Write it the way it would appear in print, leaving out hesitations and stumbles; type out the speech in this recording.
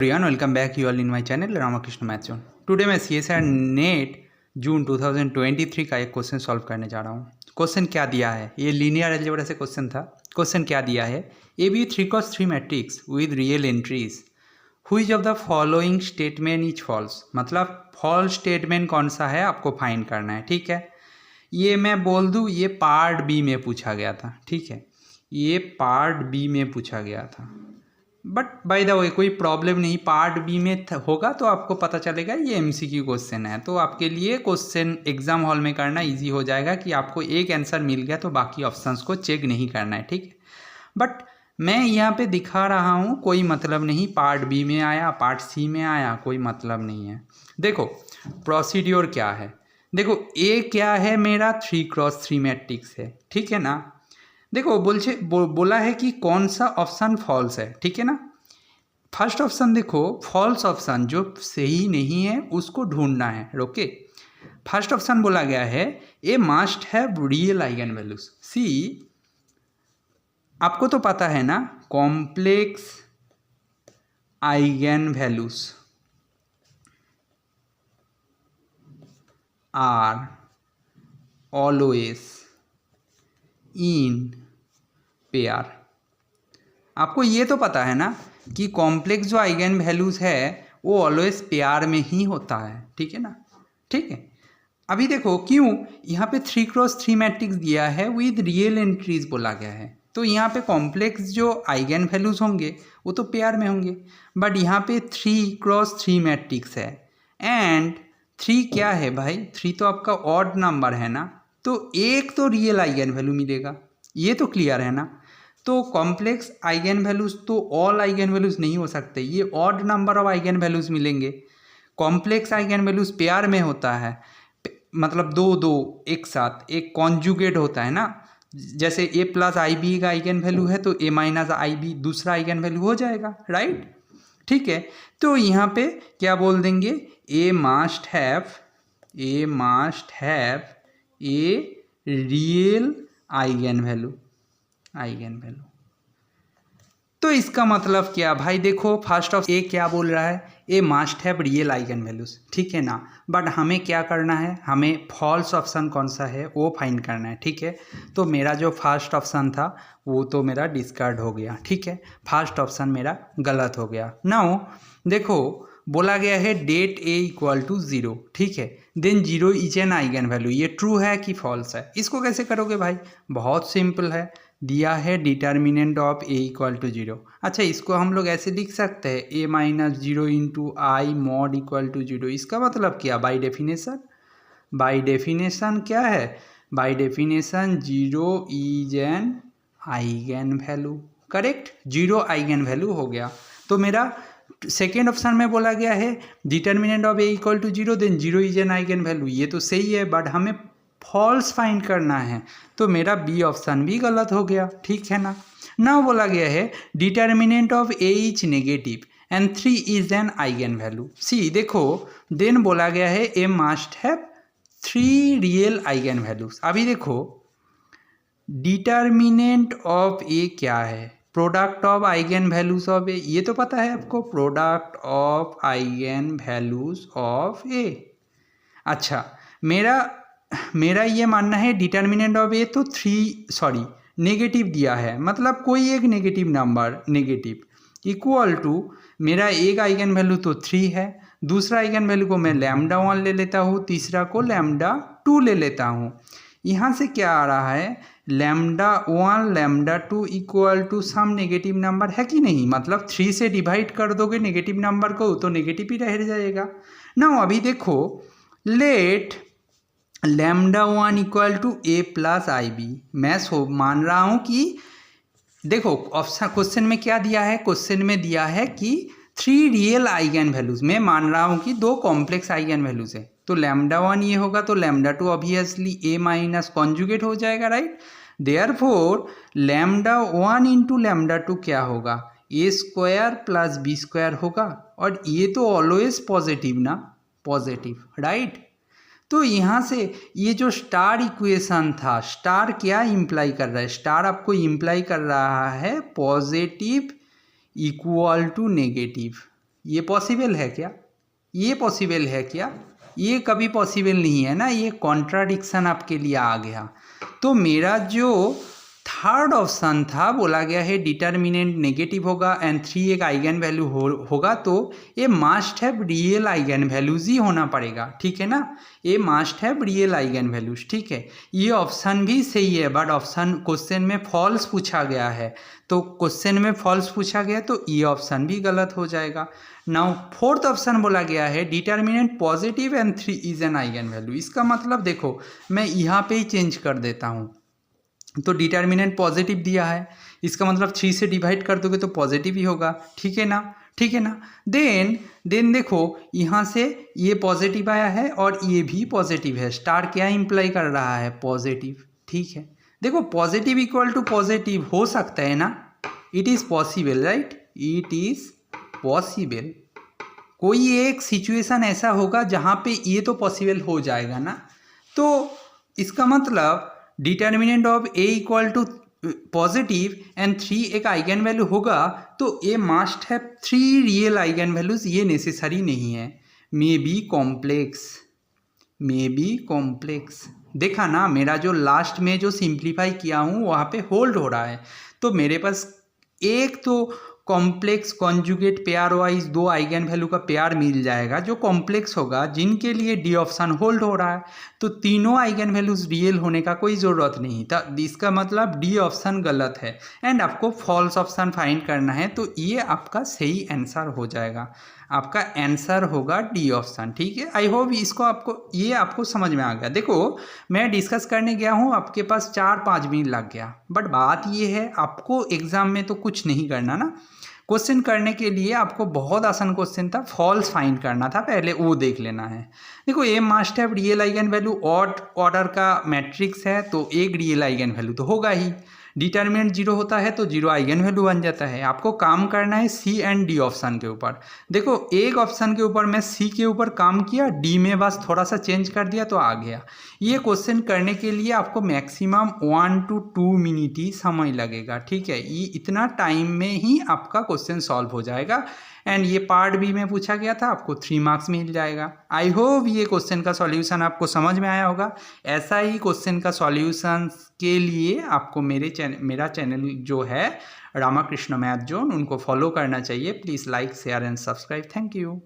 Everyone, welcome back you all in my channel Ramakrishna math zone. Today मैं CSIR net जून 2023 का एक question solve करने जा रहा हूँ। क्वेश्चन क्या दिया है, ये लीनियर अलजेब्रा से क्वेश्चन था। क्वेश्चन क्या दिया है, A B 3x3 matrix with real entries which of the following statement is false. मतलब फॉल्स स्टेटमेंट कौन सा है आपको फाइंड करना है। ठीक है, ये मैं बोल दूँ, ये पार्ट बी में पूछा गया था। ठीक है, ये पार्ट बी में पूछा गया था, बट बाय द वे कोई प्रॉब्लम नहीं, पार्ट बी में होगा तो आपको पता चलेगा ये एमसीक्यू क्वेश्चन है, तो आपके लिए क्वेश्चन एग्जाम हॉल में करना इजी हो जाएगा कि आपको एक आंसर मिल गया तो बाकी ऑप्शंस को चेक नहीं करना है। ठीक है, बट मैं यहाँ पे दिखा रहा हूँ, कोई मतलब नहीं, पार्ट बी में आया पार्ट सी में आया कोई मतलब नहीं है। देखो प्रोसीड्योर क्या है, देखो ए क्या है, मेरा 3x3 मैट्रिक्स है। ठीक है ना, देखो बोला है कि कौन सा ऑप्शन फॉल्स है। ठीक है ना, फर्स्ट ऑप्शन देखो, फॉल्स ऑप्शन जो सही नहीं है उसको ढूंढना है। ओके, फर्स्ट ऑप्शन बोला गया है A must have real eigen values. See आपको तो पता है ना, complex eigen values are always in pair. आपको ये तो पता है ना कि कॉम्प्लेक्स जो आइगन वैल्यूज है वो ऑलवेज पेयर में ही होता है। ठीक है ना, ठीक है। अभी देखो क्यों यहाँ पे 3x3 मैट्रिक्स दिया है विद रियल एंट्रीज बोला गया है, तो यहाँ पे कॉम्प्लेक्स जो आइगन वैल्यूज होंगे वो तो पेयर में होंगे, बट यहाँ पे 3x3 मैट्रिक्स है एंड 3 क्या है भाई, 3 तो आपका ऑड नंबर है ना, तो एक तो रियल आइगन वैल्यू मिलेगा, ये तो क्लियर है ना। तो कॉम्प्लेक्स आइगन वैल्यूज तो ऑल आइगन वैल्यूज नहीं हो सकते, ये odd number of eigen values मिलेंगे। कॉम्प्लेक्स आइगन वैल्यूज पेयर में होता है, मतलब दो दो एक साथ, एक कॉन्जुगेट होता है ना, जैसे ए प्लस आई बी का आइगन वैल्यू है तो ए माइनस आई बी दूसरा आइगन वैल्यू हो जाएगा, राइट। ठीक है, तो यहाँ पे क्या बोल देंगे, A must have a real eigen value. तो इसका मतलब क्या भाई, देखो फर्स्ट ऑफ ए क्या बोल रहा है, A must have real eigen values. ठीक है ना, बट हमें क्या करना है, हमें फॉल्स ऑप्शन कौन सा है वो फाइंड करना है। ठीक है, तो मेरा जो फर्स्ट ऑप्शन था वो तो मेरा डिस्कार्ड हो गया। ठीक है, फर्स्ट ऑप्शन मेरा गलत हो गया। नाउ देखो बोला गया है डेट ए इक्वल टू 0। ठीक है, then 0 is an eigen value, ये ट्रू है कि फॉल्स है। इसको कैसे करोगे भाई, बहुत सिंपल है, दिया है determinant of A equal to 0। अच्छा, इसको हम लोग ऐसे लिख सकते हैं A minus 0 into I mod equal to 0। इसका मतलब क्या, बाय डेफिनेशन क्या है, by definition 0 is an eigen value. Correct, 0 eigen value हो गया। तो मेरा सेकेंड ऑप्शन में बोला गया है determinant of A equal to 0 then 0 is an eigen value, ये तो सही है, बट हमें फॉल्स फाइंड करना है, तो मेरा बी ऑप्शन भी गलत हो गया। ठीक है ना। नाउ बोला गया है determinant of A is negative and 3 is an eigen value. See देखो, देन बोला गया है A must have 3 real eigen values. अभी देखो डिटर्मिनेंट ऑफ ए क्या है, product of eigen values of A, ये तो पता है आपको, product of eigen values of A. अच्छा, मेरा ये मानना है डिटर्मिनेंट ऑफ ए तो नेगेटिव दिया है, मतलब कोई एक negative number, negative equal to मेरा एक आइगन वैल्यू तो 3 है, दूसरा आइगन वैल्यू को मैं लैम्डा 1 ले लेता हूँ, तीसरा को लैम्डा 2 ले लेता हूँ। यहाँ से क्या आ रहा है, lambda 1 lambda 2 equal to some negative number है कि नहीं, मतलब 3 से डिवाइड कर दोगे नेगेटिव नंबर को तो नेगेटिव ही रह जाएगा ना। अभी देखो let lambda 1 equal to A plus I B, मैं मान रहा हूँ कि देखो ऑप्शन क्वेश्चन में क्या दिया है, क्वेश्चन में दिया है कि 3 रियल आइगन वैल्यूज, मैं मान रहा हूँ कि 2 कॉम्प्लेक्स आइगन वैल्यूज है, तो लैम्डा 1 ये होगा तो लैम्डा 2 ऑब्वियसली ए माइनस कॉन्जुगेट हो जाएगा, right. Therefore lambda 1 into lambda 2 क्या होगा, ए स्क्वायर प्लस बी स्क्वायर होगा, और ये तो ऑलवेज पॉजिटिव ना, पॉजिटिव, राइट। तो यहाँ से ये जो स्टार इक्वेशन था, स्टार क्या इम्प्लाई कर रहा है, स्टार आपको इम्प्लाई कर रहा है पॉजिटिव इक्वल टू नेगेटिव, ये पॉसिबल है क्या? ये पॉसिबल है क्या? ये कभी पॉसिबल नहीं है ना, ये कॉन्ट्राडिक्शन आपके लिए आ गया। तो मेरा जो थर्ड ऑप्शन था, बोला गया है डिटर्मिनेंट नेगेटिव होगा एंड 3 एक आइगन वैल्यू होगा, तो ये must have real eigen values ही होना पड़ेगा, ठीक है ना। ये must have real eigen values, ठीक है। ये ऑप्शन भी सही है, बट ऑप्शन क्वेश्चन में फॉल्स पूछा गया है, तो क्वेश्चन में फॉल्स पूछा गया तो ये ऑप्शन भी गलत हो जाएगा। नाउ फोर्थ ऑप्शन बोला गया है determinant positive and 3 is an eigen value. इसका मतलब देखो, मैं यहाँ पे ही चेंज कर देता हूँ, तो डिटर्मिनेंट पॉजिटिव दिया है, इसका मतलब 3 से डिवाइड कर दोगे तो पॉजिटिव ही होगा, ठीक है ना, ठीक है ना। देन देखो, यहाँ से ये पॉजिटिव आया है और ये भी पॉजिटिव है, स्टार क्या इंप्लाई कर रहा है? पॉजिटिव, ठीक है। देखो पॉजिटिव इक्वल टू पॉजिटिव हो सकता है ना, it is possible, right, it is possible. कोई एक सिचुएशन ऐसा होगा जहाँ पे ये तो पॉसिबल हो जाएगा ना, तो इसका मतलब determinant of A equal to positive and 3 एक आइगन वैल्यू होगा, तो A must have 3 real eigen values, ये नेसेसरी नहीं है। May be complex, may be complex. देखा ना, मेरा जो लास्ट में जो सिंप्लीफाई किया हूँ वहाँ पे होल्ड हो रहा है, तो मेरे पास एक तो complex conjugate pair wise 2 eigen value का पेयर मिल जाएगा जो कॉम्प्लेक्स होगा, जिनके लिए डी ऑप्शन होल्ड हो रहा है, तो तीनों आइगन वैल्यूज रियल होने का कोई ज़रूरत नहीं था। इसका मतलब डी ऑप्शन गलत है एंड आपको फॉल्स ऑप्शन फाइंड करना है, तो ये आपका सही आंसर हो जाएगा, आपका आंसर होगा डी ऑप्शन, ठीक है। आई होप इसको आपको समझ में आ गया। देखो मैं डिस्कस करने गया हूँ, आपके पास 4-5 मिनट लग गया, बट बात ये है आपको एग्जाम में तो कुछ नहीं करना ना, क्वेश्चन करने के लिए आपको बहुत आसान क्वेश्चन था, फॉल्स फाइंड करना था, पहले वो देख लेना है। देखो A must have real eigen value, odd order का मैट्रिक्स है तो एक रियल आइगन वैल्यू तो होगा ही, डिटर्मिनेंट 0 होता है तो 0 आइगन वैल्यू बन जाता है। आपको काम करना है सी एंड डी ऑप्शन के ऊपर। देखो एक ऑप्शन के ऊपर मैं सी के ऊपर काम किया, डी में बस थोड़ा सा चेंज कर दिया तो आ गया। ये क्वेश्चन करने के लिए आपको मैक्सिमम 1 to 2 मिनट ही समय लगेगा, ठीक है। ये इतना टाइम में ही आपका क्वेश्चन सॉल्व हो जाएगा एंड ये पार्ट बी में पूछा गया था, आपको 3 मार्क्स मिल जाएगा। आई होप ये क्वेश्चन का सॉल्यूशन आपको समझ में आया होगा। ऐसा ही क्वेश्चन का सॉल्यूशन के लिए आपको मेरा चैनल जो है रामाकृष्ण मैथ जोन, उनको फॉलो करना चाहिए। Please like share and subscribe. Thank you.